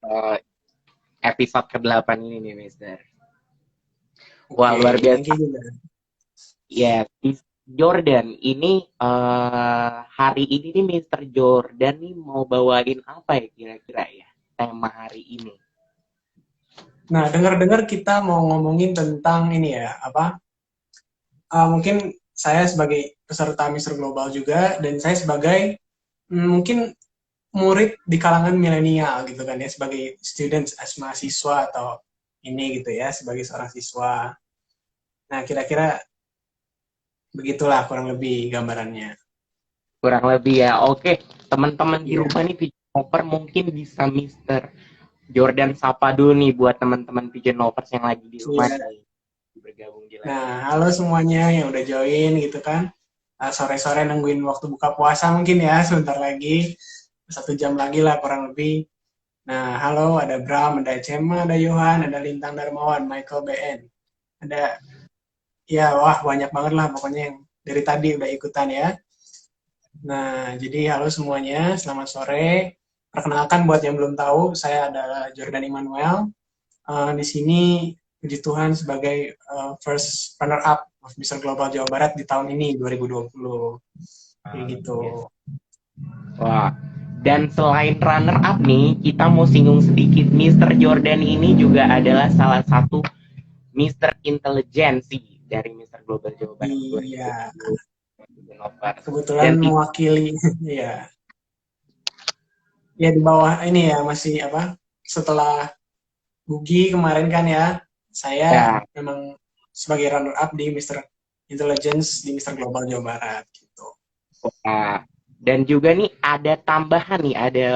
eh, episode ke-8 ini nih, Mister. Wah, Oke, luar thank biasa. you juga. Ya, Mister Jordan, ini hari ini nih Mister Jordan nih mau bawain apa ya kira-kira ya tema hari ini? Nah, dengar-dengar kita mau ngomongin tentang ini ya, apa? Mungkin saya sebagai peserta Mister Global juga, dan saya sebagai mungkin murid di kalangan milenial gitu kan ya, sebagai students as mahasiswa atau ini gitu ya, sebagai seorang siswa. Nah, kira-kira begitulah kurang lebih gambarannya. Kurang lebih ya. Oke, teman-teman di Iya. rumah nih Pigeon Lover mungkin bisa Mister Jordan sapa dulu nih buat teman-teman Pigeon Lovers yang lagi di rumah Iya. nih bergabung di live Nah, ini. halo semuanya yang udah join gitu kan. Sore-sore nungguin waktu buka puasa mungkin ya, sebentar lagi. 1 jam lagi lah kurang lebih. Nah, halo, ada Bram, ada Cema, ada Johan, ada Lintang Darmawan, Michael BN. Ada, ya wah banyak banget lah pokoknya yang dari tadi udah ikutan ya. Nah, jadi halo semuanya, selamat sore. Perkenalkan buat yang belum tahu, saya adalah Jordan Immanuel. Di sini, puji Tuhan sebagai first runner-up of Mister Global Jawa Barat di tahun ini, 2020. Kayak Yes. gitu. Wah, dan selain runner up nih, kita mau singgung sedikit Mister Jordan ini juga adalah salah satu Mister Intelijensi dari Mister Global Jawa Barat Iya, 2020 November. kebetulan Dan mewakili, ya, ya di bawah ini ya, masih apa, setelah Gugi kemarin kan ya, saya ya, memang sebagai runner-up di Mister Intelligence di Mister Global Jawa Barat gitu. nah, dan juga nih ada tambahan nih, ada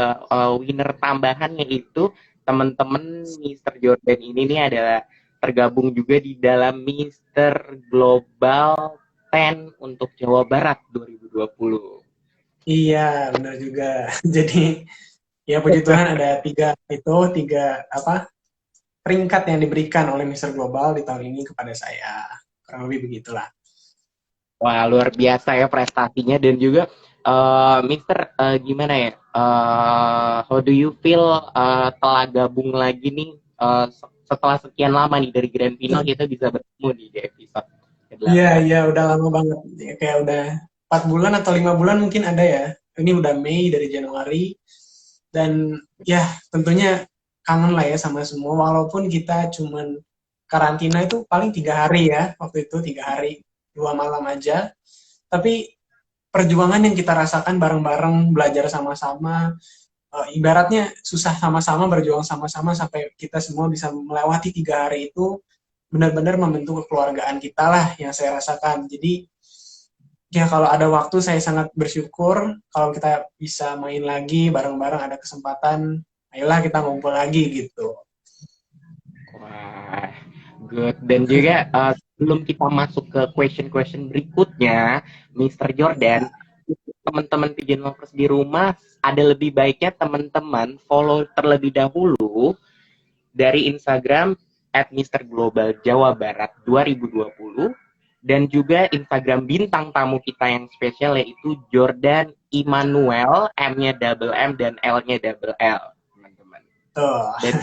winner tambahan yaitu teman-teman Mister Jordan ini nih adalah tergabung juga di dalam Mister Global 10 untuk Jawa Barat 2020. Iya, benar juga. Jadi ya puji Tuhan ada tiga apa peringkat yang diberikan oleh Mister Global di tahun ini kepada saya. Kurang lebih begitulah. Wah, luar biasa ya prestasinya dan juga Mister gimana ya? How do you feel telah gabung lagi nih setelah sekian lama nih dari Grand Final kita bisa bertemu di episode Iya, ke-8. iya, udah lama banget. Ya, kayak udah 4 bulan atau 5 bulan mungkin ada ya. Ini udah Mei dari Januari. Dan ya tentunya kangen lah ya sama semua. Walaupun kita cuman karantina itu paling 3 hari ya. Waktu itu 3 hari, 2 malam aja. Tapi perjuangan yang kita rasakan bareng-bareng, belajar sama-sama, ibaratnya susah sama-sama, berjuang sama-sama sampai kita semua bisa melewati 3 hari itu benar-benar membentuk kekeluargaan kita lah yang saya rasakan. Jadi ya kalau ada waktu saya sangat bersyukur kalau kita bisa main lagi bareng-bareng ada kesempatan, ayolah kita ngumpul lagi gitu. Wah, good. Dan juga sebelum kita masuk ke question-question berikutnya, Mister Jordan, Ya, teman-teman Pigeon Lovers di rumah, ada lebih baiknya teman-teman follow terlebih dahulu dari Instagram @misterglobaljawabarat2020 dan juga Instagram bintang tamu kita yang spesial yaitu Jordan Immanuel, M-nya double M dan L-nya double L, teman-teman. tuh. Dan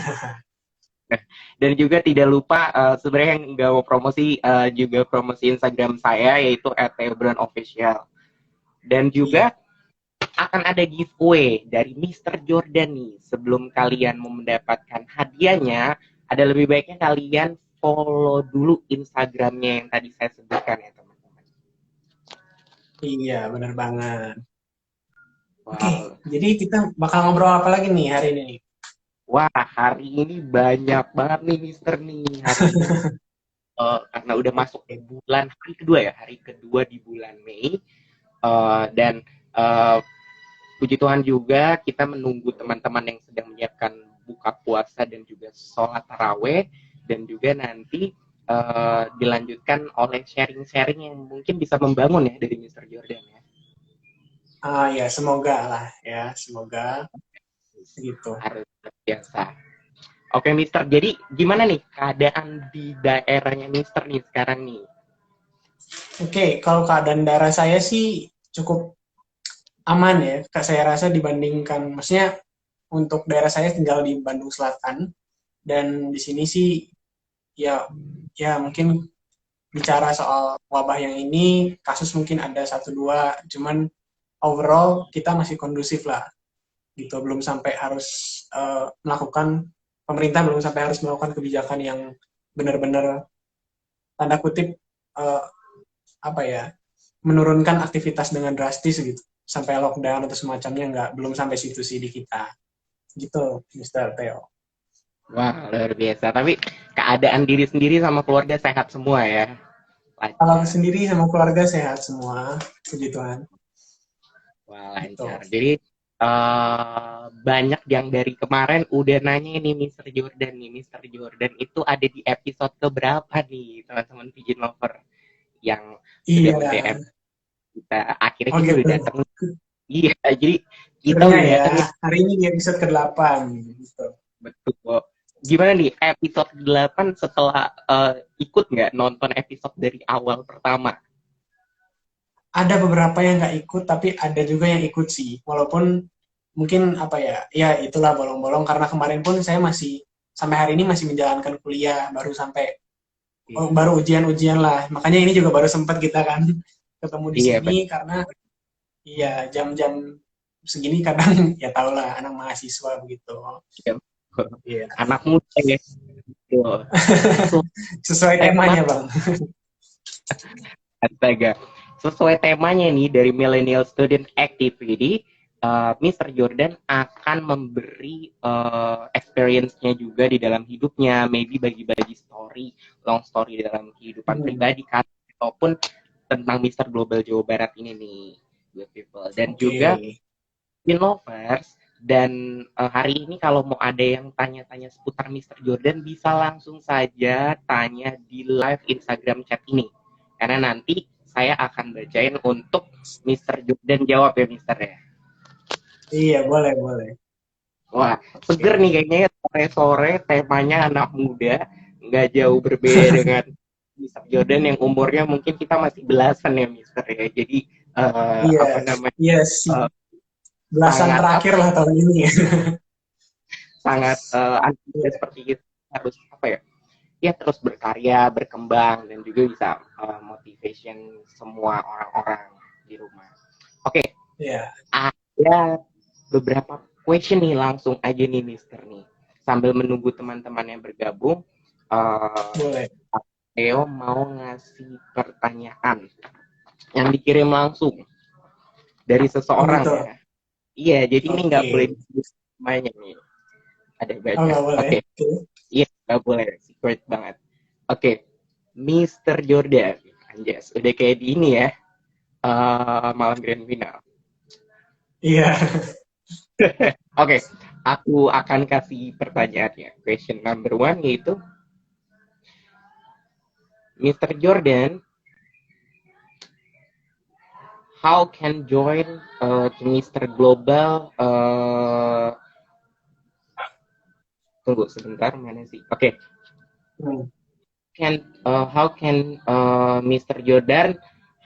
dan juga tidak lupa sebenarnya yang nggak mau promosi juga promosi Instagram saya yaitu @tebronofficial. Dan Iya. juga akan ada giveaway dari Mister Jordan nih. Sebelum kalian mau mendapatkan hadiahnya, ada lebih baiknya kalian follow dulu Instagramnya yang tadi saya sebutkan ya teman-teman. Iya, benar banget. Oke, Wow. jadi kita bakal ngobrol apa lagi nih hari ini nih? Wah, hari ini banyak banget nih Mister nih. Hari ini karena udah masuk di bulan hari kedua ya, hari kedua di bulan Mei. Dan uh, puji Tuhan juga kita menunggu teman-teman yang sedang menyiapkan buka puasa dan juga sholat taraweh dan juga nanti dilanjutkan oleh sharing-sharing yang mungkin bisa membangun ya dari Mister Jordan ya. Ya semoga lah ya, semoga gitu. Harus biasa. Oke Mister, jadi gimana nih keadaan di daerahnya Mister nih sekarang nih? Oke, kalau keadaan daerah saya sih cukup aman ya. Saya rasa dibandingkan, maksudnya untuk daerah saya tinggal di Bandung Selatan, dan di sini sih ya ya mungkin bicara soal wabah yang ini kasus mungkin ada satu dua, cuman overall kita masih kondusif lah gitu, belum sampai harus melakukan pemerintah belum sampai harus melakukan kebijakan yang benar-benar tanda kutip uh, apa ya menurunkan aktivitas dengan drastis gitu sampai lockdown atau semacamnya, nggak belum sampai situ sih di kita gitu, Mister Theo. Wah, luar biasa. Tapi keadaan diri sendiri sama keluarga sehat semua ya? Kalau Lancar. sendiri sama keluarga sehat semua, puji Tuhan. Wah, Gitu. lancar. Jadi banyak yang dari kemarin udah nanya nih Mister Jordan nih. Mister Jordan itu ada di episode keberapa nih teman-teman Pigeon Lover yang sudah Iya. DM kita. Akhirnya Oh kita gitu. udah datang. Iya, jadi kita Akhirnya udah ya, datang. hari ini di episode ke-8 gitu. Betul. Gimana nih episode 8 setelah ikut nggak nonton episode dari awal pertama? Ada beberapa yang nggak ikut, tapi ada juga yang ikut sih. Walaupun mungkin apa ya, ya itulah bolong-bolong karena kemarin pun saya masih sampai hari ini masih menjalankan kuliah, baru sampai baru ujian-ujian lah. Makanya ini juga baru sempat kita kan ketemu di Iya, sini karena iya jam-jam segini kadang ya tau lah anak mahasiswa begitu. betul. Iya. Anak muda ya. Betul. Sesuai Tema temanya, Bang. astaga. Sesuai temanya nih dari Millennial Student Activity, Mr. Jordan akan memberi experience-nya juga di dalam hidupnya, maybe bagi-bagi story, long story dalam kehidupan pribadi kan, ataupun tentang Mr. Global Jawa Barat ini nih, good people. Dan juga Pigeon Lovers, dan hari ini kalau mau ada yang tanya-tanya seputar Mr. Jordan, bisa langsung saja tanya di live Instagram chat ini. Karena nanti saya akan bacain untuk Mr. Jordan jawab ya, Mister ya. Iya, boleh, boleh. Wah, seger nih kayaknya sore-sore temanya anak muda, nggak jauh berbeda dengan Mr. Jordan yang umurnya mungkin kita masih belasan ya, Mister ya. Jadi Iya, apa namanya? iya sih. Belasan Sangat terakhir lah tahun ini. sangat seperti itu harus apa ya? Ya terus berkarya, berkembang dan juga bisa motivation semua orang-orang di rumah. Oke, Iya. ada beberapa question nih langsung aja nih Mister nih. Sambil menunggu teman-teman yang bergabung, Boleh. Theo mau ngasih pertanyaan yang dikirim langsung dari Oh seseorang gitu. ya. Iya, jadi ini nggak boleh Oke. disebut namanya nih. Ada Oh banyak. nggak boleh. Oke. Oke. Iya, nggak boleh. Secret banget. Oke. Mister Jordan. Anjas, udah kayak di ini ya. Malam grand final. Iya. Oke. Aku akan kasih pertanyaannya. Question number one yaitu Mister Jordan, how can join Mr. Global? Tunggu sebentar, mana sih? Oke. How can Mr. Jordan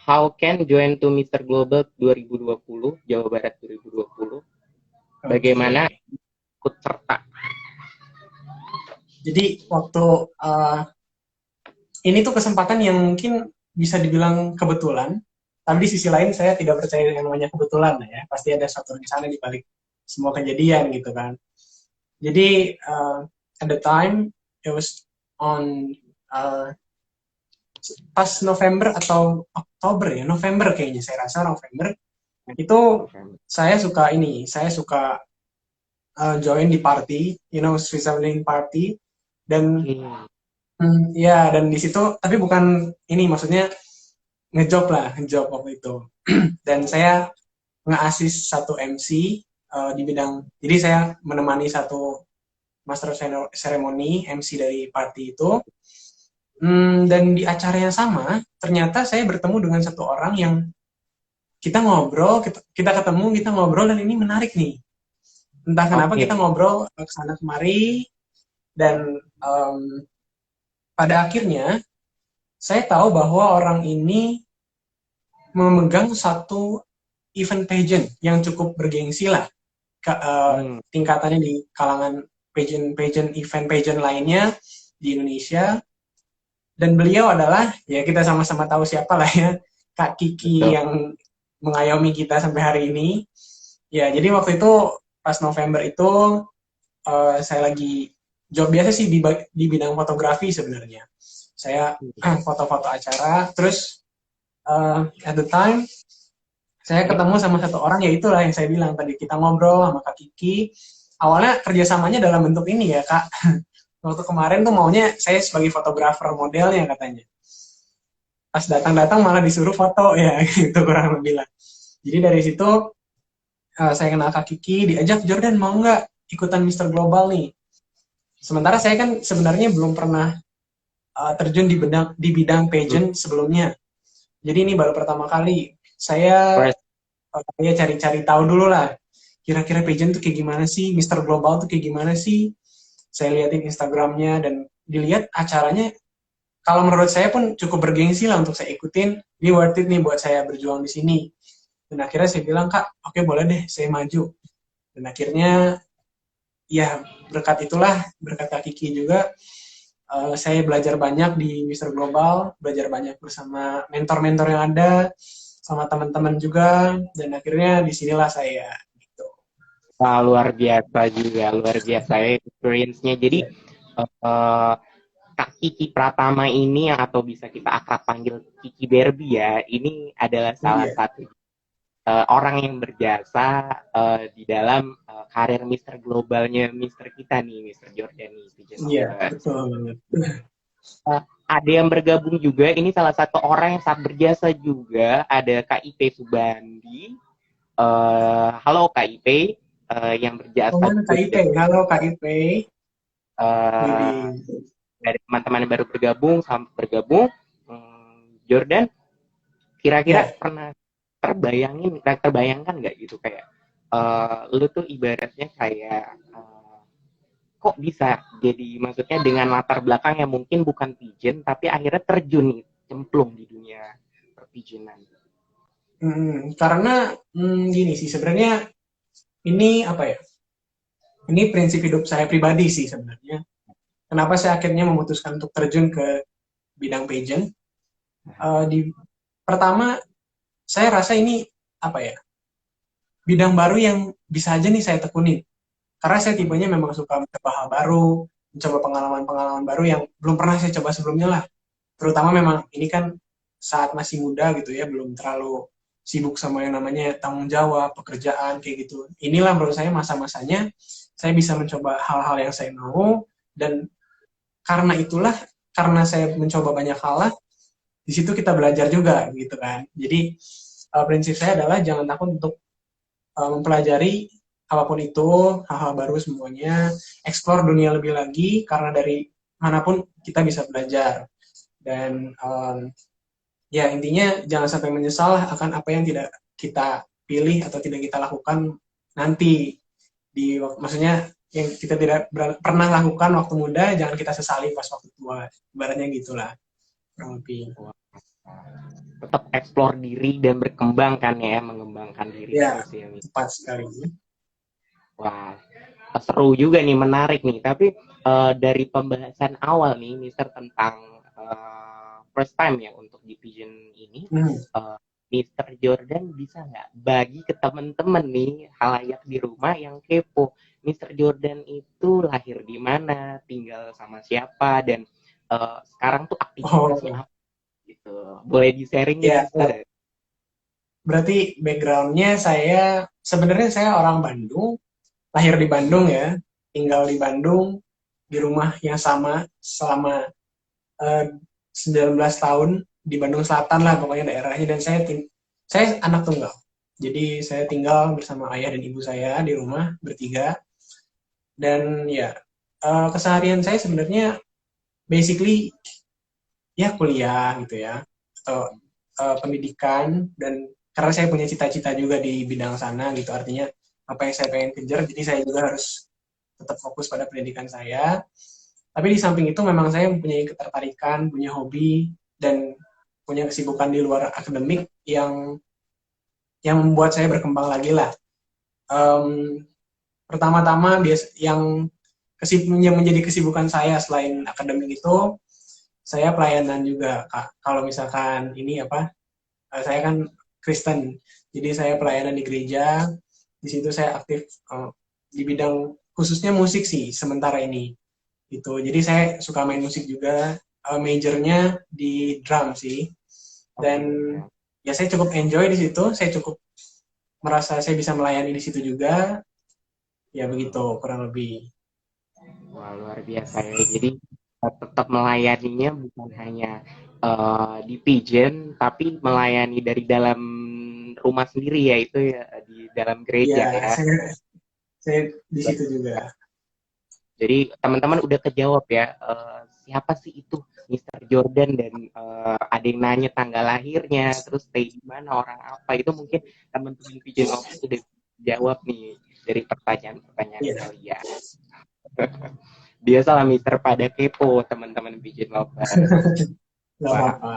how can join to Mr. Global 2020 Jawa Barat 2020? Bagaimana ikut serta? Jadi waktu ini tuh kesempatan yang mungkin bisa dibilang kebetulan, tapi di sisi lain saya tidak percaya yang namanya kebetulan ya. Pasti ada suatu rencana di balik semua kejadian gitu kan. Jadi at the time it was on pas November atau Oktober ya, November kayaknya saya rasa November itu saya suka join di party, Switzerland party dan ya dan di situ tapi bukan ini maksudnya ngejob waktu itu dan saya nge-assist satu MC di bidang, jadi saya menemani satu master ceremony MC dari party itu. Dan di acara yang sama, ternyata saya bertemu dengan satu orang yang kita ngobrol, kita ketemu, kita ngobrol, dan ini menarik nih. Entah kenapa kita ngobrol ke sana kemari, dan pada akhirnya saya tahu bahwa orang ini memegang satu event pageant yang cukup bergengsi lah Hmm. tingkatannya di kalangan event pageant lainnya di Indonesia. Dan beliau adalah, ya kita sama-sama tahu siapa lah ya, Kak Kiki Betul. yang mengayomi kita sampai hari ini. Ya, jadi waktu itu pas November itu saya lagi job biasa sih di bidang fotografi sebenarnya. Saya foto-foto acara, terus at the time saya ketemu sama satu orang, ya itulah yang saya bilang tadi, kita ngobrol sama Kak Kiki. Awalnya kerjasamanya dalam bentuk ini ya Kak. Waktu kemarin tuh maunya saya sebagai fotografer modelnya katanya. Pas datang-datang malah disuruh foto ya gitu kurang lebih lah. Jadi dari situ saya kenal Kak Kiki, diajak Jordan mau nggak ikutan Mister Global nih. Sementara saya kan sebenarnya belum pernah terjun di bidang pageant sebelumnya. Jadi ini baru pertama kali saya First. ya cari-cari tahu dulu lah. Kira-kira pageant tuh kayak gimana sih, Mister Global tuh kayak gimana sih. Saya liatin Instagramnya dan dilihat acaranya, kalau menurut saya pun cukup bergengsi lah untuk saya ikutin. Ini worth it nih buat saya berjuang di sini. Dan akhirnya saya bilang, Kak, oke boleh deh, saya maju. Dan akhirnya, ya berkat itulah, berkat Kak Kiki juga, saya belajar banyak di Mister Global, belajar banyak bersama mentor-mentor yang ada, sama teman-teman juga, dan akhirnya disinilah saya. Gitu. Wah, luar biasa juga, luar biasa ya experience-nya. Jadi uh, Kak Kiki Pratama ini, atau bisa kita akrab panggil Kiki Barbie ya, ini adalah salah Iya, satu orang yang berjasa di dalam karir Mister Globalnya Mister kita nih, Mister Jordan nih, Pigeon iya, Lovers. betul banget. Ada yang bergabung juga, ini salah satu orang yang sangat berjasa juga, ada Kak Ipe Subandi. Halo Kak Ipe, yang Oh, berjasa mana juga Kak di Ipe? dalam Halo Kak Ipe. uh, Widih. dari teman-teman yang baru bergabung sampai bergabung. Jordan, kira-kira Ya, pernah terbayangkan nggak gitu, kayak lu tuh ibaratnya kayak kok bisa jadi, maksudnya dengan latar belakang yang mungkin bukan pigeon tapi akhirnya terjun nih, cemplung di dunia perpigeonan. karena gini sih sebenarnya, ini apa ya? Ini prinsip hidup saya pribadi sih sebenarnya. Kenapa saya akhirnya memutuskan untuk terjun ke bidang pageant? Di pertama, saya rasa ini apa ya? Bidang baru yang bisa aja nih saya tekuni. Karena saya tipenya memang suka mencoba hal baru, mencoba pengalaman-pengalaman baru yang belum pernah saya coba sebelumnya lah. Terutama memang ini kan saat masih muda gitu ya, belum terlalu sibuk sama yang namanya tanggung jawab, pekerjaan kayak gitu. Inilah menurut saya masa-masanya saya bisa mencoba hal-hal yang saya mau, dan karena itulah, karena saya mencoba banyak hal lah, di situ kita belajar juga gitu kan. Jadi prinsip saya adalah jangan takut untuk mempelajari apapun itu, hal-hal baru semuanya, explore dunia lebih lagi, karena dari manapun kita bisa belajar. Dan ya intinya jangan sampai menyesal akan apa yang tidak kita pilih atau tidak kita lakukan nanti maksudnya yang kita tidak pernah lakukan waktu muda, jangan kita sesali pas waktu tua, ibaratnya gitulah kurang lebih. Tetap eksplor diri dan berkembang kan ya, mengembangkan diri Ya, terus ya. tepat sekali. Wah, seru juga nih, menarik nih. Tapi dari pembahasan awal nih, Mister, tentang first time ya untuk division ini, Mister Jordan bisa nggak bagi ke teman-teman nih, halayak di rumah yang kepo, Mister Jordan itu lahir di mana, tinggal sama siapa, dan sekarang tuh aktivitasnya Oh, apa gitu. Boleh di-sharing nih, ya, Mister? berarti backgroundnya saya sebenarnya saya orang Bandung, lahir di Bandung ya, tinggal di Bandung, di rumah yang sama selama 19 tahun, di Bandung Selatan lah pokoknya daerahnya, dan saya anak tunggal. Jadi saya tinggal bersama ayah dan ibu saya di rumah bertiga, dan ya keseharian saya sebenarnya basically ya kuliah gitu ya, atau pendidikan, dan karena saya punya cita-cita juga di bidang sana gitu, artinya apa yang saya pengen kejar, jadi saya juga harus tetap fokus pada pendidikan saya. Tapi di samping itu memang saya mempunyai ketertarikan, punya hobi, dan punya kesibukan di luar akademik yang membuat saya berkembang lagi lah. Um, pertama-tama yang menjadi kesibukan saya selain akademik itu, saya pelayanan juga, Kak. Kalau misalkan ini apa, saya kan Kristen, jadi saya pelayanan di gereja. Di situ saya aktif di bidang khususnya musik sih sementara ini. Gitu. Jadi saya suka main musik juga, majornya di drum sih. Dan Oke. ya saya cukup enjoy di situ, saya cukup merasa saya bisa melayani di situ juga. Ya begitu kurang lebih. Wah, luar biasa ya. Jadi tetap melayaninya bukan hanya di Pigeon, tapi melayani dari dalam rumah sendiri ya, itu ya di dalam gereja Ya, ya. saya di situ juga. Jadi teman-teman udah kejawab ya, siapa sih itu Mister Jordan, dan ada yang nanya tanggal lahirnya, terus stay di mana, orang apa, itu mungkin teman-teman Pigeon Office udah jawab nih dari pertanyaan-pertanyaan Iya, kalian. Biasalah Mister pada kepo teman-teman Pigeon Lovers. nggak Wah, apa-apa.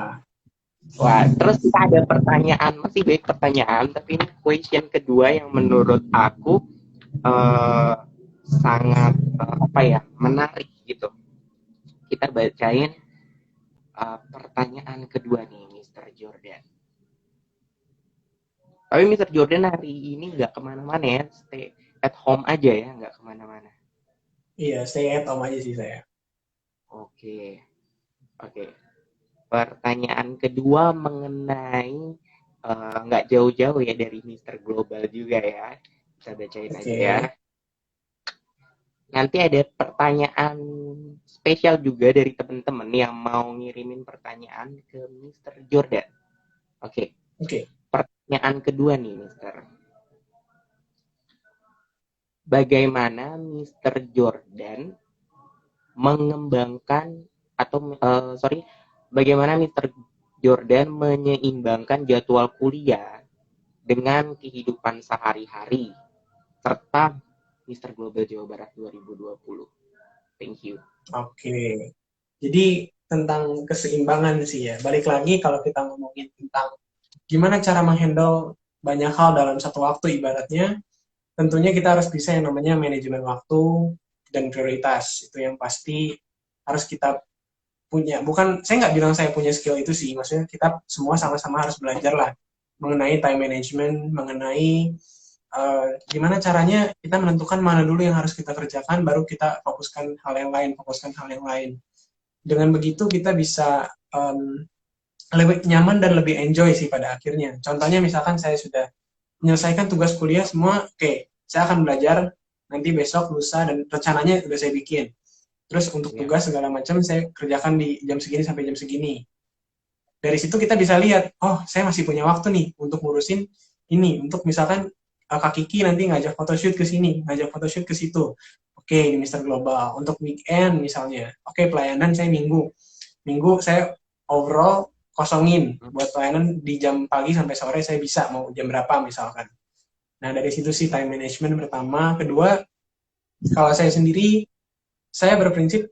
wah, terus kita ada pertanyaan, masih baik pertanyaan, tapi ini question kedua yang menurut aku eh, sangat apa ya, menarik gitu. Kita bacain pertanyaan kedua nih, Mister Jordan. Tapi Mister Jordan hari ini nggak kemana-mana ya, stay at home aja ya, nggak kemana-mana. Iya, stay at home aja sih saya. Oke, oke. Pertanyaan kedua mengenai nggak jauh-jauh ya dari Mister Global juga ya. Bisa bacain aja ya. Oke, Nanti ada pertanyaan spesial juga dari teman-teman yang mau ngirimin pertanyaan ke Mister Jordan. Oke, oke. pertanyaan kedua nih Mister. Bagaimana Mister Jordan mengembangkan atau bagaimana Mister Jordan menyeimbangkan jadwal kuliah dengan kehidupan sehari-hari serta Mister Global Jawa Barat 2020. Thank you. Oke. Jadi tentang keseimbangan sih ya. Balik lagi kalau kita ngomongin tentang gimana cara menghandle banyak hal dalam satu waktu ibaratnya, tentunya kita harus bisa yang namanya manajemen waktu dan prioritas. Itu yang pasti harus kita punya. Bukan, saya nggak bilang saya punya skill itu sih. Maksudnya kita semua sama-sama harus belajar lah mengenai time management, mengenai gimana caranya kita menentukan mana dulu yang harus kita kerjakan, baru kita fokuskan hal yang lain, fokuskan hal yang lain. Dengan begitu kita bisa lebih nyaman dan lebih enjoy sih pada akhirnya. Contohnya misalkan saya sudah menyelesaikan tugas kuliah semua, oke, saya akan belajar nanti besok, lusa, dan rencananya udah saya bikin. Terus untuk Ya. tugas segala macam saya kerjakan di jam segini sampai jam segini. Dari situ kita bisa lihat, oh saya masih punya waktu nih untuk ngurusin ini. Untuk misalkan Kak Kiki nanti ngajak photoshoot ke sini, ngajak photoshoot ke situ. Oke, di Mister Global. Untuk weekend misalnya, oke pelayanan saya minggu. Minggu saya overall kosongin buat pelayanan di jam pagi sampai sore saya bisa mau jam berapa misalkan. Nah dari situ sih time management pertama. Kedua, kalau saya sendiri, saya berprinsip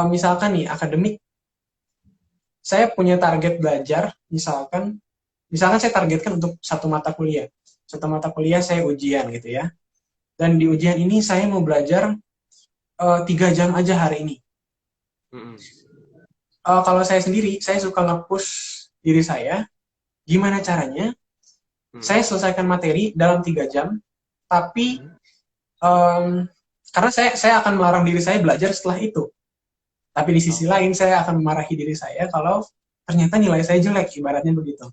misalkan nih akademik, saya punya target belajar, misalkan saya targetkan untuk satu mata kuliah saya ujian gitu ya, dan di ujian ini saya mau belajar 3 jam aja hari ini. Kalau saya sendiri, saya suka nge-push diri saya, gimana caranya saya selesaikan materi dalam 3 jam, tapi um, karena saya akan melarang diri saya belajar setelah itu. Tapi di sisi lain saya akan memarahi diri saya kalau ternyata nilai saya jelek, ibaratnya begitu.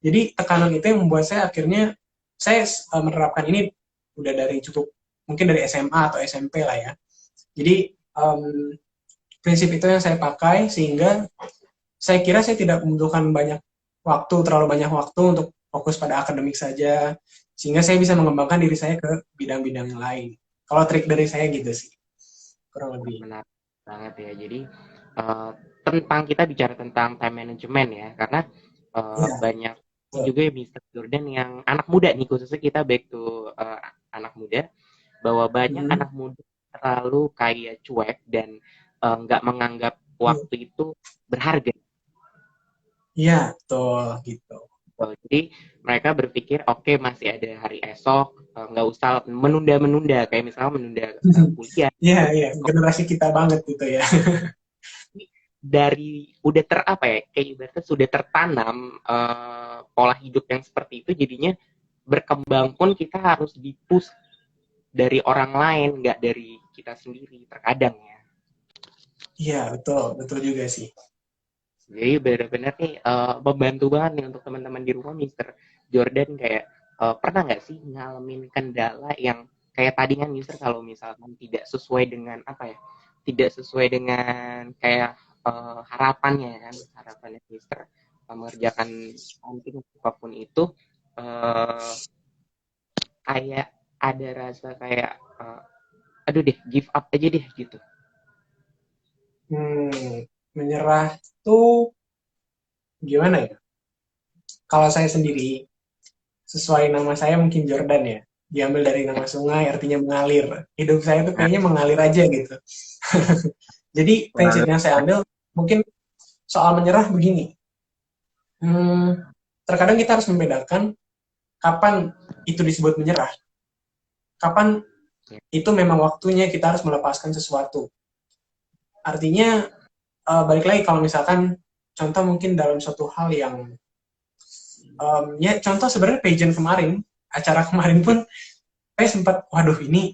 Jadi tekanan itu yang membuat saya akhirnya saya menerapkan ini udah dari cukup mungkin dari SMA atau SMP lah ya. Jadi prinsip itu yang saya pakai sehingga saya kira saya tidak membutuhkan terlalu banyak waktu untuk fokus pada akademik saja, sehingga saya bisa mengembangkan diri saya ke bidang-bidang yang lain. Kalau trik dari saya gitu sih, kurang lebih. Menarik banget ya. Jadi uh, tentang kita bicara tentang time management ya, karena Iya, banyak betul. juga ya Mister Jordan yang anak muda nih, khususnya kita back to anak muda, bahwa banyak Hmm. anak muda terlalu kayak cuek dan nggak menganggap Iya, waktu itu berharga. iya, betul gitu. Jadi mereka berpikir oke, masih ada hari esok, nggak usah menunda-menunda kayak misalnya menunda kuliah. Iya, iya, generasi kita banget gitu ya. Dari udah apa ya, kayak ibaratnya sudah tertanam pola hidup yang seperti itu, jadinya berkembang pun kita harus dipus dari orang lain, nggak dari kita sendiri terkadang ya. Iya, betul, betul juga sih. Jadi benar-benar nih membantu banget nih untuk teman-teman di rumah, Mister Jordan, kayak pernah nggak sih ngalamin kendala yang kayak tadi kan Mister, kalau misalkan tidak sesuai dengan apa ya, tidak sesuai dengan kayak harapannya kan, harapannya Mister mengerjakan something apapun itu, uh, kayak ada rasa kayak aduh deh, give up aja deh gitu. Menyerah tuh gimana ya? Kalau saya sendiri, sesuai nama saya mungkin Jordan ya. Diambil dari nama sungai, artinya mengalir. Hidup saya tuh Nah, kayaknya mengalir aja gitu. Jadi prinsip mengalir. yang saya ambil mungkin soal menyerah begini. Hmm, Terkadang kita harus membedakan kapan itu disebut menyerah. Kapan itu memang waktunya kita harus melepaskan sesuatu. Artinya, balik lagi kalau misalkan contoh mungkin dalam suatu hal yang ya contoh sebenarnya pageant kemarin, acara kemarin pun saya sempat, waduh ini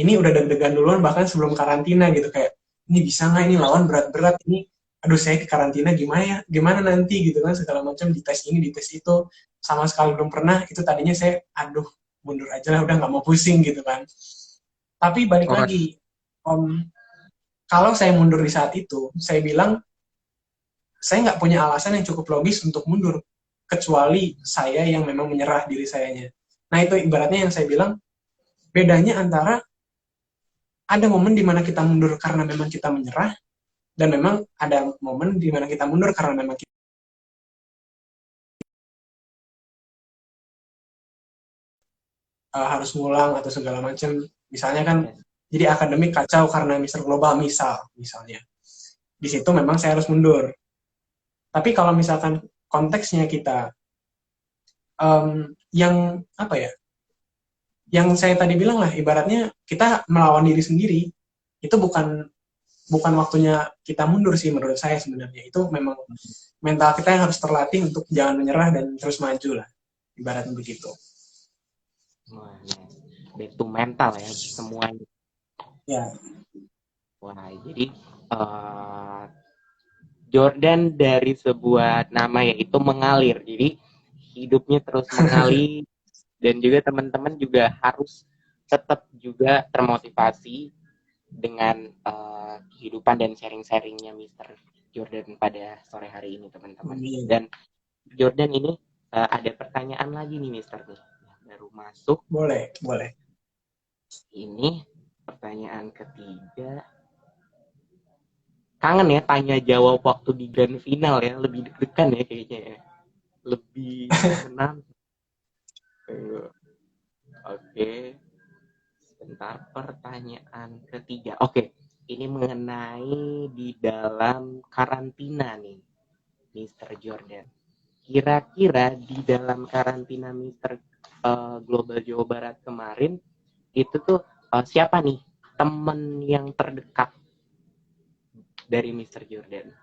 udah deg-degan duluan bahkan sebelum karantina gitu, kayak ini bisa nggak, ini lawan berat-berat, ini aduh saya di karantina gimana ya, gimana nanti gitu kan, segala macam, di tes ini di tes itu, sama sekali belum pernah. Itu tadinya saya aduh mundur aja lah, udah nggak mau pusing gitu kan. Tapi balik Oh, lagi, om, kalau saya mundur di saat itu, saya bilang saya nggak punya alasan yang cukup logis untuk mundur, kecuali saya yang memang menyerah diri sayanya. Nah itu ibaratnya yang saya bilang, bedanya antara ada momen di mana kita mundur karena memang kita menyerah, dan memang ada momen di mana kita mundur karena memang kita harus ngulang atau segala macam. Misalnya kan, yes. jadi akademik kacau karena Mister Global misalnya. Di situ memang saya harus mundur. Tapi kalau misalkan konteksnya kita yang apa ya, yang saya tadi bilang lah, ibaratnya kita melawan diri sendiri, itu bukan waktunya kita mundur sih menurut saya sebenarnya. Itu memang mental kita yang harus terlatih untuk jangan menyerah dan terus maju lah, ibaratnya begitu. Wah, back to mental ya semuanya. Ya. Wah, jadi uh, Jordan dari sebuah nama yaitu mengalir. Jadi hidupnya terus mengalir, dan juga teman-teman juga harus tetap juga termotivasi dengan kehidupan dan sharing-sharingnya Mister Jordan pada sore hari ini, teman-teman. Dan Jordan ini ada pertanyaan lagi nih Mister nih, baru masuk. Boleh, boleh. Ini pertanyaan ketiga. Kangen ya tanya jawab waktu di grand final ya, lebih deg-degan ya kayaknya ya. Lebih menantang. Oke. Sebentar, pertanyaan ketiga. Oke, ini mengenai di dalam karantina nih, Mister Jordan. Kira-kira di dalam karantina Mister Global Jawa Barat kemarin, itu tuh siapa nih temen yang terdekat dari Mister Jordan?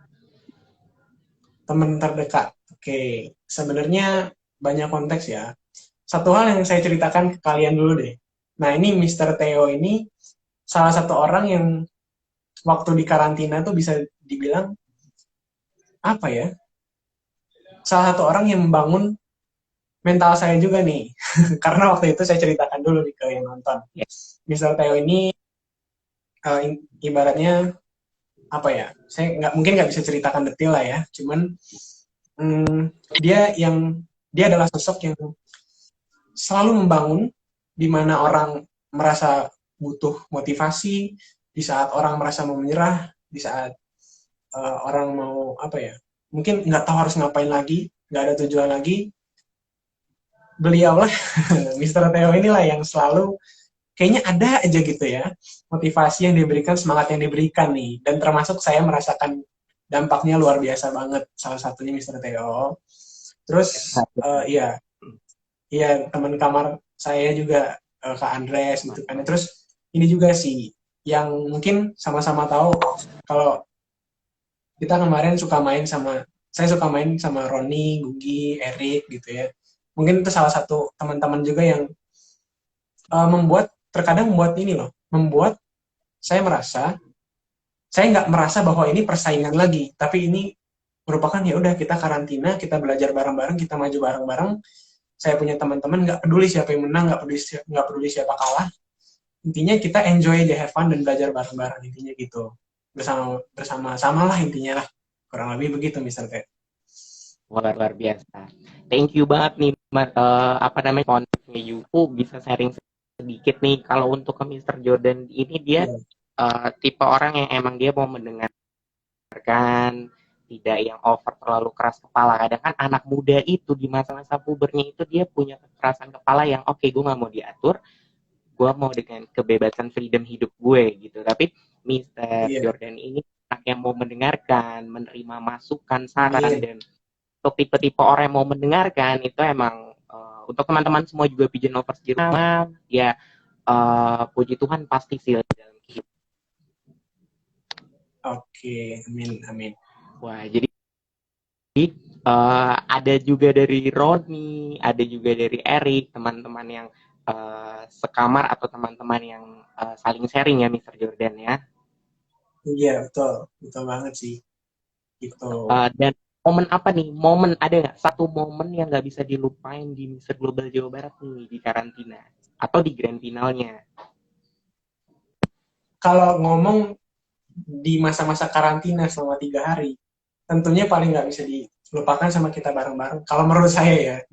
Teman terdekat. Oke, sebenarnya banyak konteks ya. Satu hal yang saya ceritakan ke kalian dulu deh. Nah, ini Mister Theo ini salah satu orang yang waktu di karantina tuh bisa dibilang apa ya? Salah satu orang yang membangun mental saya juga nih. Karena waktu itu saya ceritakan dulu nih ke yang nonton. Ya. Mister Theo ini ibaratnya apa ya? Saya mungkin nggak bisa ceritakan detail lah ya. Cuman dia adalah sosok yang selalu membangun di mana orang merasa butuh motivasi, di saat orang merasa mau menyerah, di saat orang mau apa ya, mungkin nggak tahu harus ngapain lagi, nggak ada tujuan lagi. Beliaulah Mister Theo inilah yang selalu kayaknya ada aja gitu ya, motivasi yang diberikan, semangat yang diberikan nih, dan termasuk saya merasakan dampaknya luar biasa banget. Salah satunya Mister Theo. Terus iya, iya teman kamar saya juga Kak Andres gitu kan. Terus ini juga sih yang mungkin sama-sama tahu kalau kita kemarin suka main sama saya suka main sama Roni, Gugi, Erik gitu ya. Mungkin itu salah satu teman-teman juga yang terkadang membuat ini loh, membuat saya merasa saya nggak merasa bahwa ini persaingan lagi, tapi ini merupakan ya udah kita karantina, kita belajar bareng-bareng, kita maju bareng-bareng. Saya punya teman-teman nggak peduli siapa yang menang, nggak peduli siapa kalah. Intinya kita enjoy aja, have fun dan belajar bareng-bareng intinya gitu. Bersama bersama sama lah intinya lah. Kurang lebih begitu Mister Ted. Luar biasa. Thank you banget nih, apa namanya, kontennya Yufu bisa sharing sedikit nih. Kalau untuk ke Mr. Jordan ini dia Ya, tipe orang yang emang dia mau mendengarkan, tidak yang over terlalu keras kepala. Kadang kan anak muda itu di masa-masa pubernya itu dia punya kekerasan kepala yang oke, gue nggak mau diatur, gue mau dengan kebebasan freedom hidup gue gitu. Tapi Mr. iya, Jordan ini anak yang mau mendengarkan, menerima masukan, saran, amin. dan untuk tipe-tipe orang yang mau mendengarkan itu emang untuk teman-teman semua juga pigeon lovers di rumah ya, puji Tuhan pasti sih dalam kehidupan. Oke, amin, amin. Wah, jadi ada juga dari Roni, ada juga dari Erik, teman-teman yang sekamar atau teman-teman yang saling sharing ya Mr. Jordan ya. Iya, betul. Betul banget sih. Gitu. Dan momen apa nih? Momen ada nggak satu momen yang nggak bisa dilupain di Mister Global Jawa Barat nih di karantina atau di grand finalnya? Kalau ngomong di masa-masa karantina selama 3 hari, tentunya paling nggak bisa dilupakan sama kita bareng-bareng. Kalau menurut saya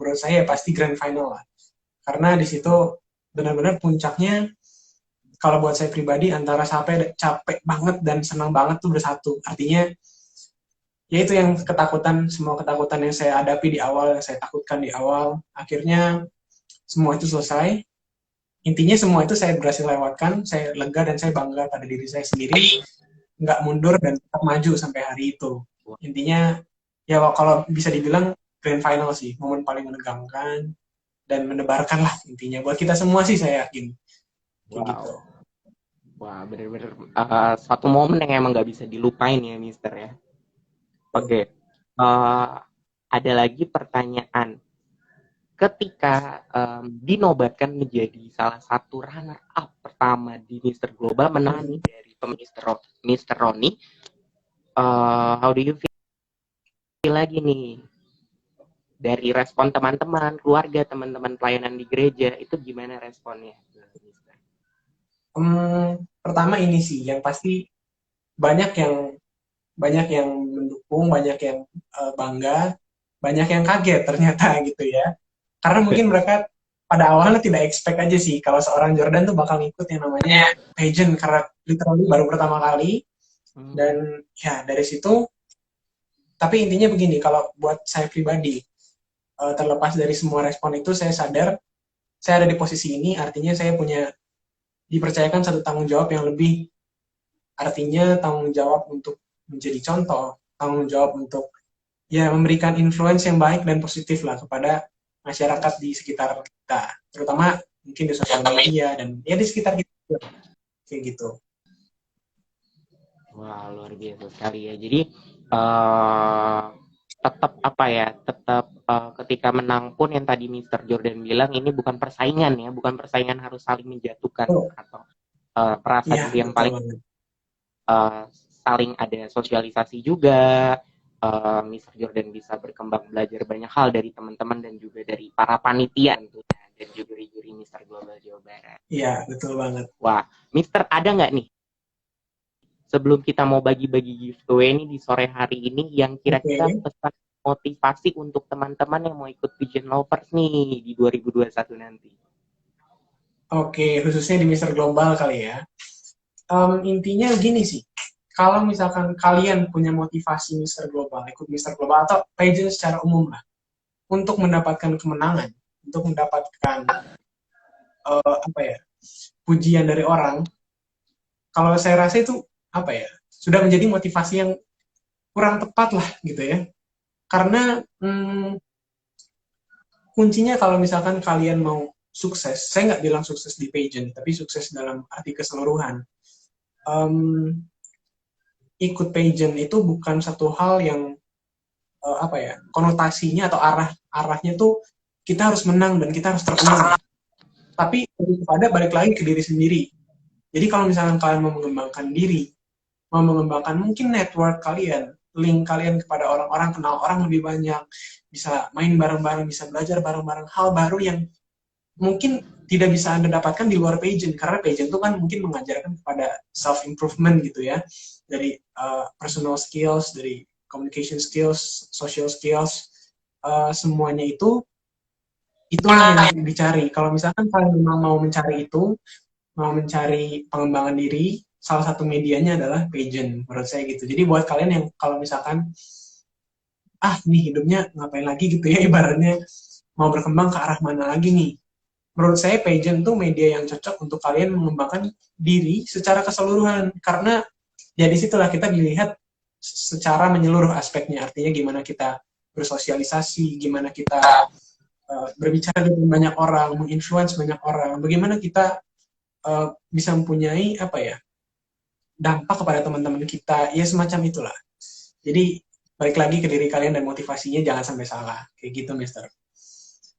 pasti grand final lah. Karena di situ benar-benar puncaknya, kalau buat saya pribadi antara capek banget dan senang banget tuh bersatu. Artinya, ya itu yang semua ketakutan yang saya hadapi di awal, yang saya takutkan di awal, akhirnya semua itu selesai. Intinya semua itu saya berhasil lewatkan, saya lega dan saya bangga pada diri saya sendiri, nggak mundur dan tetap maju sampai hari itu. Intinya, ya kalau bisa dibilang grand final sih, momen paling menegangkan dan mendebarkan lah intinya. Buat kita semua sih saya yakin. Kayak gitu. Wow, wah bener-bener satu momen yang emang nggak bisa dilupain ya Mister ya. Oke, ada lagi pertanyaan. Ketika dinobatkan menjadi salah satu runner up pertama di Mister Global menang dari Mister Roni, how do you feel lagi nih dari respon teman-teman, keluarga, teman-teman pelayanan di gereja itu gimana responnya? Pertama ini sih, yang pasti banyak yang banyak yang mendukung, banyak yang bangga, banyak yang kaget ternyata gitu ya. Karena mungkin mereka pada awalnya tidak expect aja sih kalau seorang Jordan tuh bakal ngikut yang namanya pageant, karena literally baru pertama kali. Dan ya dari situ, tapi intinya begini, kalau buat saya pribadi, terlepas dari semua respon itu, saya sadar saya ada di posisi ini, artinya saya dipercayakan satu tanggung jawab yang lebih, artinya tanggung jawab untuk menjadi contoh, tanggung jawab untuk ya memberikan influence yang baik dan positif lah kepada masyarakat di sekitar kita, terutama mungkin di sosial media dan ya di sekitar kita kayak gitu. Wah, luar biasa sekali ya. Jadi uh, tetap apa ya? Tetap ketika menang pun yang tadi Mister Jordan bilang ini bukan persaingan ya, bukan persaingan harus saling menjatuhkan Oh, atau perasa iya diri yang betul paling banget. saling ada sosialisasi juga. Mister Jordan bisa berkembang belajar banyak hal dari teman-teman dan juga dari para panitia tentunya dan juga juri Mister Global Jawa Barat. Iya betul banget. Wah, Mister ada nggak nih sebelum kita mau bagi-bagi giveaway ini di sore hari ini yang kira-kira Oke. pesan motivasi untuk teman-teman yang mau ikut Pigeon Lovers nih di 2021 nanti? Oke, khususnya di Mister Global kali ya. Intinya gini sih, kalau misalkan kalian punya motivasi Mister Global, ikut Mister Global atau pageant secara umum lah, untuk mendapatkan kemenangan, untuk mendapatkan apa ya, pujian dari orang, kalau saya rasa itu apa ya, sudah menjadi motivasi yang kurang tepat lah gitu ya. Karena kuncinya kalau misalkan kalian mau sukses, saya nggak bilang sukses di pageant, tapi sukses dalam arti keseluruhan. Um, Ikut pageant itu bukan satu hal yang apa ya, konotasinya atau arahnya tuh kita harus menang dan kita harus terkenal. Tapi lebih kepada balik lagi ke diri sendiri. Jadi kalau misalkan kalian mau mengembangkan diri, mau mengembangkan mungkin network kalian, link kalian kepada orang-orang, kenal orang lebih banyak, bisa main bareng-bareng, bisa belajar bareng-bareng hal baru yang mungkin tidak bisa Anda dapatkan di luar pageant, karena pageant itu kan mungkin mengajarkan kepada self improvement gitu ya, dari personal skills, dari communication skills, social skills, semuanya itu itulah yang dicari. Kalau misalkan kalian memang mau mencari itu, mau mencari pengembangan diri, salah satu medianya adalah pageant menurut saya gitu. Jadi buat kalian yang kalau misalkan nih hidupnya ngapain lagi gitu ya, ibaratnya mau berkembang ke arah mana lagi nih, menurut saya pageant tuh media yang cocok untuk kalian mengembangkan diri secara keseluruhan, karena ya disitulah kita dilihat secara menyeluruh aspeknya, artinya gimana kita bersosialisasi, gimana kita berbicara dengan banyak orang, menginfluence banyak orang, bagaimana kita bisa mempunyai apa ya, dampak kepada teman-teman kita, ya semacam itulah. Jadi balik lagi ke diri kalian dan motivasinya jangan sampai salah, kayak gitu, Mister.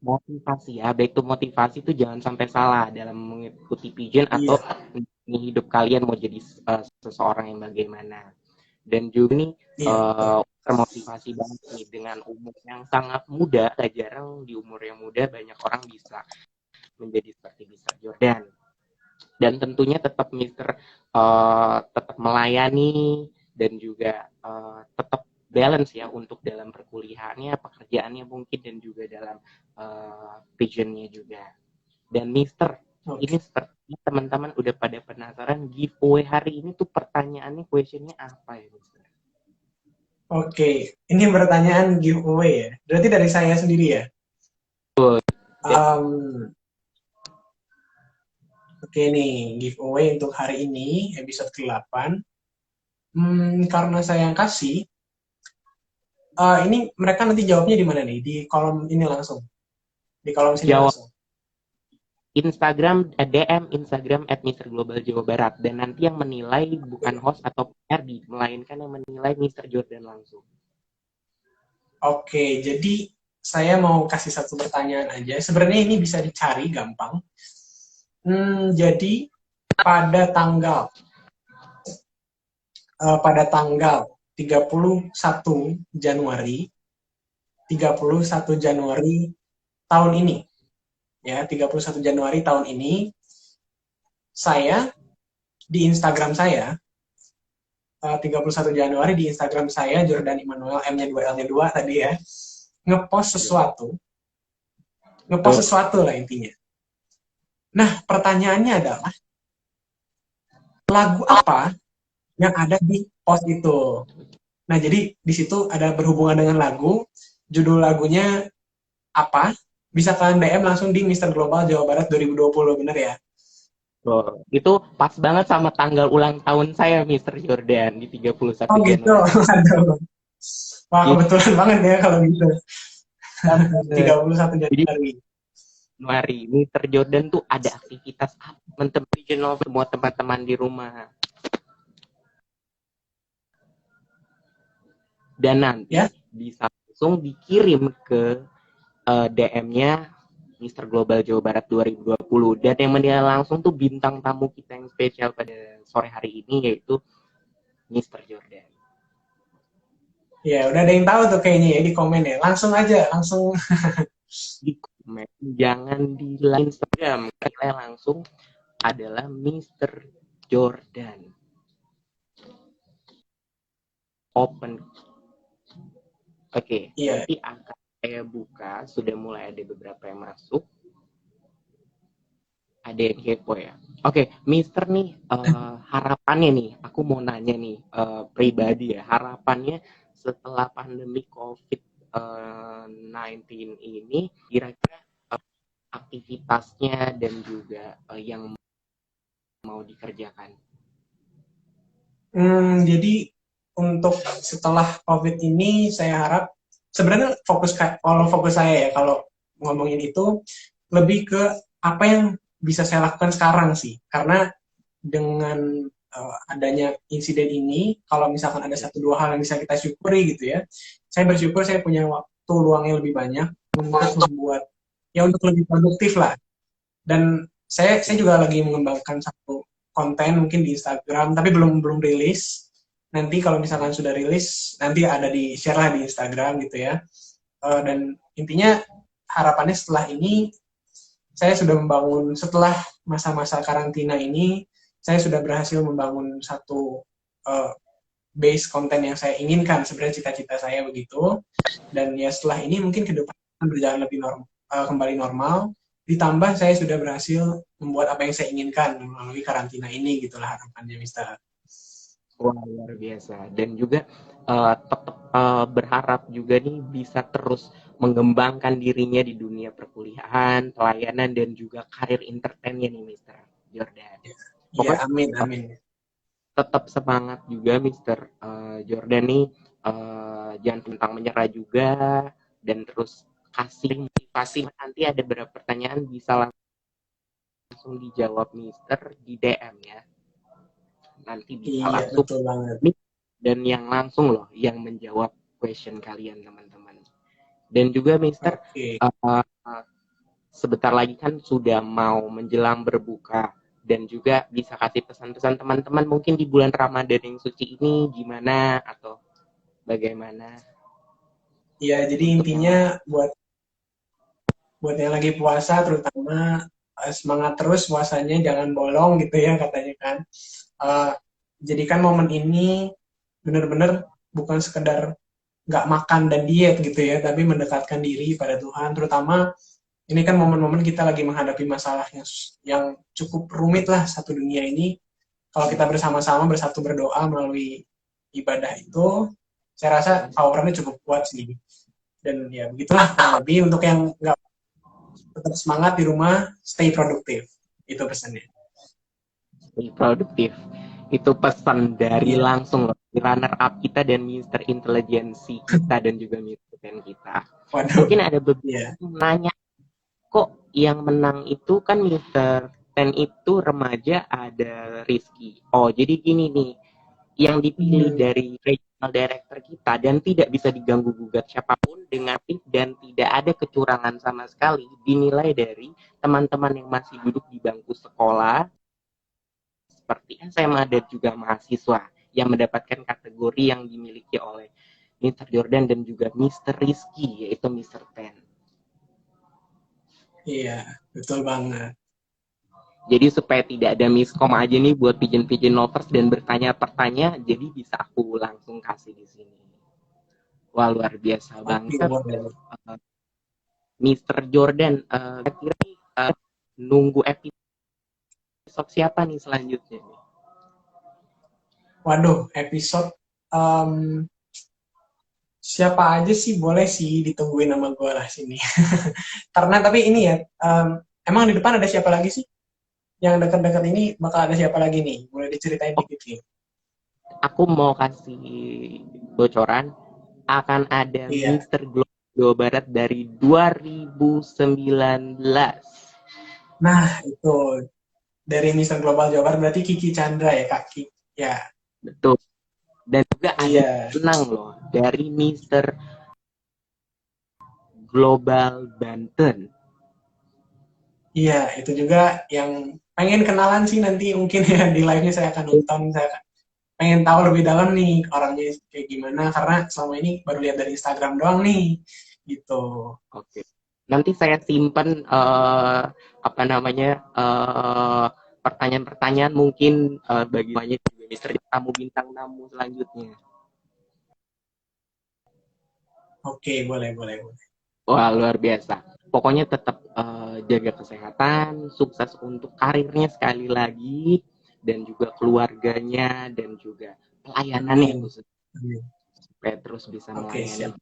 Motivasi ya, baik itu motivasi itu jangan sampai salah dalam mengikuti pigeon atau Iya, hidup kalian mau jadi seseorang yang bagaimana. Dan juga nih iya betul. termotivasi banget nih dengan umur yang sangat muda, gak jarang di umur yang muda banyak orang bisa menjadi seperti Mister Jordan. Dan tentunya tetap Mister tetap melayani dan juga tetap balance ya untuk dalam perkuliahannya, pekerjaannya mungkin dan juga dalam visionnya juga. Dan Mister, ini Oke. seperti teman-teman udah pada penasaran giveaway hari ini tuh pertanyaannya, questionnya apa ya Mister? Oke, ini pertanyaan giveaway ya. Berarti dari saya sendiri ya. Um, Oke nih, giveaway untuk hari ini, episode ke-8. Karena saya yang kasih, ini mereka nanti jawabnya di mana nih? Di kolom ini langsung. Di kolom sini Jawab langsung. Instagram, DM Instagram @MrGlobalJawaBarat, dan nanti yang menilai bukan host atau PRD, melainkan yang menilai Mister Jordan langsung. Oke, jadi saya mau kasih satu pertanyaan aja. Sebenarnya ini bisa dicari gampang. Jadi pada tanggal pada tanggal 31 Januari 31 Januari tahun ini, ya 31 Januari tahun ini, saya di Instagram saya 31 Januari di Instagram saya, Jordan Immanuel, M-nya 2 L-nya 2 tadi ya, ngepost sesuatu, lah intinya. Nah, pertanyaannya adalah lagu apa yang ada di post itu. Nah, jadi di situ ada berhubungan dengan lagu, judul lagunya apa, bisa kalian DM langsung di Mister Global Jawa Barat 2020, bener ya? Oh, itu pas banget sama tanggal ulang tahun saya Mister Jordan di 31 Oh gitu, Januari. aduh. Wah, Jadi, kebetulan banget ya kalau gitu. 31 jadi Januari. Januari Mister Jordan tuh ada aktivitas apa? Teman-teman regional semua teman-teman di rumah. Dan nanti Ya, bisa langsung dikirim ke DM-nya Mister Global Jawa Barat 2020, dan yang menilai langsung tuh bintang tamu kita yang spesial pada sore hari ini, yaitu Mister Jordan. ya udah ada yang tahu tuh kayaknya ya di komen ya. Langsung aja, langsung. Di komen, jangan di like Instagram, karena langsung adalah Mister Jordan. Open. Oke, Iya. nanti akan saya buka, sudah mulai ada beberapa yang masuk. Ada yang kepo ya. Oke, Mister nih, harapannya nih, aku mau nanya nih, pribadi ya, harapannya setelah pandemi COVID-19 ini, kira-kira aktivitasnya dan juga yang mau dikerjakan. Jadi untuk setelah COVID ini saya harap sebenarnya kalau fokus saya ya, kalau ngomongin itu lebih ke apa yang bisa saya lakukan sekarang sih. Karena dengan adanya insiden ini, kalau misalkan ada satu dua hal yang bisa kita syukuri gitu ya, saya bersyukur saya punya waktu luang yang lebih banyak untuk membuat, ya untuk lebih produktif lah. Dan saya juga lagi mengembangkan satu konten mungkin di Instagram, tapi belum belum rilis. Nanti kalau misalkan sudah rilis, nanti ada di share lah di Instagram gitu ya. Dan intinya harapannya setelah ini saya sudah membangun, setelah masa-masa karantina ini, saya sudah berhasil membangun satu base konten yang saya inginkan, sebenarnya cita-cita saya begitu. Dan ya setelah ini mungkin ke depan akan berjalan lebih kembali normal, ditambah saya sudah berhasil membuat apa yang saya inginkan melalui karantina ini, gitulah harapannya, Mister. Wah, luar biasa. Dan juga tetap berharap juga nih bisa terus mengembangkan dirinya di dunia perkuliahan, pelayanan, dan juga karir entertainnya nih, Mister Jordan. Iya, Pokoknya amin, amin. tetap semangat juga, Mister Jordan nih. Jangan pantang menyerah juga, dan terus kasih motivasi. Nanti ada beberapa pertanyaan bisa langsung dijawab, Mister, di DM ya. Nanti bisa Iya, langsung betul banget. dan yang langsung loh yang menjawab question kalian, teman-teman. Dan juga Mister, Oke. sebentar lagi kan sudah mau menjelang berbuka, dan juga bisa kasih pesan-pesan teman-teman mungkin di bulan Ramadan yang suci ini gimana atau bagaimana Iya, jadi untuk yang intinya buat yang lagi puasa terutama, semangat terus puasanya, jangan bolong gitu ya katanya kan. Uh, Jadikan momen ini benar-benar bukan sekedar nggak makan dan diet gitu ya, tapi mendekatkan diri pada Tuhan. Terutama ini kan momen-momen kita lagi menghadapi masalah yang cukup rumit lah satu dunia ini. Kalau kita bersama-sama bersatu berdoa melalui ibadah itu, saya rasa powernya cukup kuat sih. Dan ya begitulah kurang lebih. Untuk yang nggak, tetap semangat di rumah, stay produktif. Itu pesannya. produktif. Itu pesan dari Iya. langsung loh, runner up kita dan Mister Intelijensi kita dan juga Mister Ten kita. Waduh. Mungkin ada Iya. beberapa yang nanya, kok yang menang itu kan Mister Ten itu remaja, ada Rizky. Oh, jadi gini nih, yang dipilih dari regional director kita dan tidak bisa diganggu gugat siapapun dengan tip dan tidak ada kecurangan sama sekali, dinilai dari teman-teman yang masih duduk di bangku sekolah seperti SMA dan juga mahasiswa yang mendapatkan kategori yang dimiliki oleh Mr. Jordan dan juga Mr. Rizky, yaitu Mr. Ten. Iya, betul banget. Jadi supaya tidak ada miskom aja nih buat pigeon-pigeon lovers dan bertanya-pertanya, jadi bisa aku langsung kasih di sini. Wah, luar biasa Oke, banget. boleh. Mr. Jordan, kira-kira nunggu episode siapa nih selanjutnya? Waduh, episode siapa aja sih boleh sih ditungguin nama gue lah sini. Karena tapi ini ya, emang di depan ada siapa lagi sih? Yang dekat-dekat ini bakal ada siapa lagi nih? Boleh diceritain Oh, dikit nih. aku mau kasih bocoran, akan ada Iya. Mr. Jawa Barat dari 2019. Nah, itu dari Mister Global Jawa Barat berarti Kiki Chandra ya, Kak Kiki. Ya. Betul. Dan juga ada Iya. menang loh dari Mr. Global Banten. Iya, itu juga yang pengen kenalan sih nanti mungkin ya di live-nya saya akan nonton, saya pengen tahu lebih dalam nih orangnya kayak gimana karena selama ini baru lihat dari Instagram doang nih gitu. Oke. Nanti saya simpan apa namanya pertanyaan-pertanyaan mungkin bagi banyak juga Mister tamu bintang tamu selanjutnya. Oke, boleh, boleh, boleh. Wah, luar biasa. Pokoknya tetap jaga kesehatan, sukses untuk karirnya sekali lagi, dan juga keluarganya, dan juga pelayanannya Amin. khusus. Amin. Supaya terus bisa Oke, melayani siap.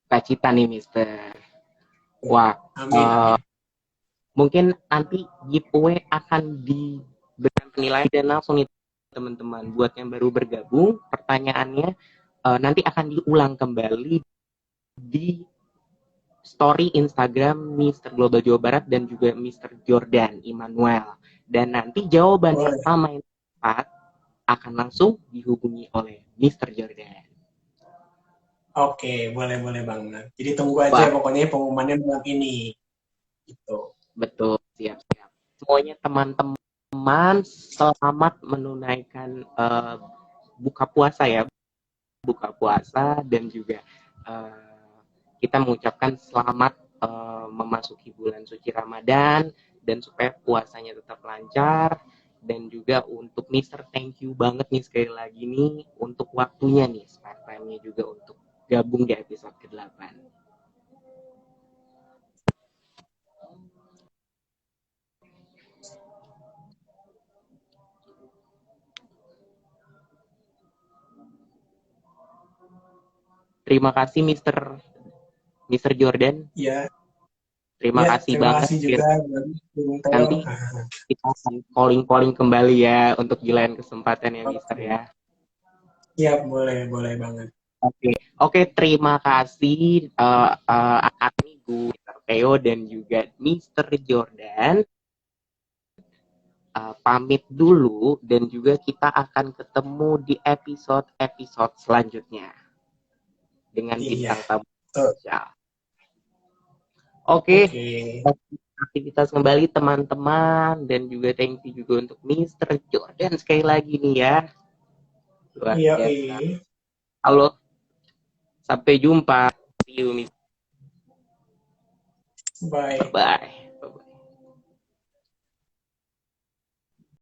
cita-cita nih, Mister. Wah, Amin, amin. mungkin nanti giveaway akan diberikan penilaian dan langsung nih teman-teman. Buat yang baru bergabung, pertanyaannya nanti akan diulang kembali di story Instagram Mister Global Jawa Barat dan juga Mister Jordan Immanuel. Dan nanti jawaban Boleh. pertama yang tepat akan langsung dihubungi oleh Mister Jordan. Oke, boleh banget. Jadi tunggu aja Wah, pokoknya pengumumannya malam ini. Gitu. betul, siap-siap. Semuanya teman-teman selamat menunaikan buka puasa ya, buka puasa dan juga kita mengucapkan selamat memasuki bulan suci Ramadan dan supaya puasanya tetap lancar. Dan juga untuk Mister, thank you banget nih sekali lagi nih untuk waktunya nih, spare time-nya juga untuk gabung di episode ke-8. Terima kasih Mister Jordan. Ya, Terima ya, kasih terima banget. kasih juga Bung Teo. Nanti kita akan calling-calling kembali ya untuk di lain kesempatan ya Mister Oke. ya. Ya, boleh banget. Oke, terima kasih Akademiku Mister Theo dan juga Mister Jordan. Pamit dulu dan juga kita akan ketemu di episode selanjutnya dengan Iya. bintang tamu Tuh. spesial. Oke, Oke. aktivitas kembali teman-teman dan juga thank you juga untuk Mister Jordan sekali lagi nih ya. Luar Iya, biasa. Halo, sampai jumpa. See you, Bye. bye.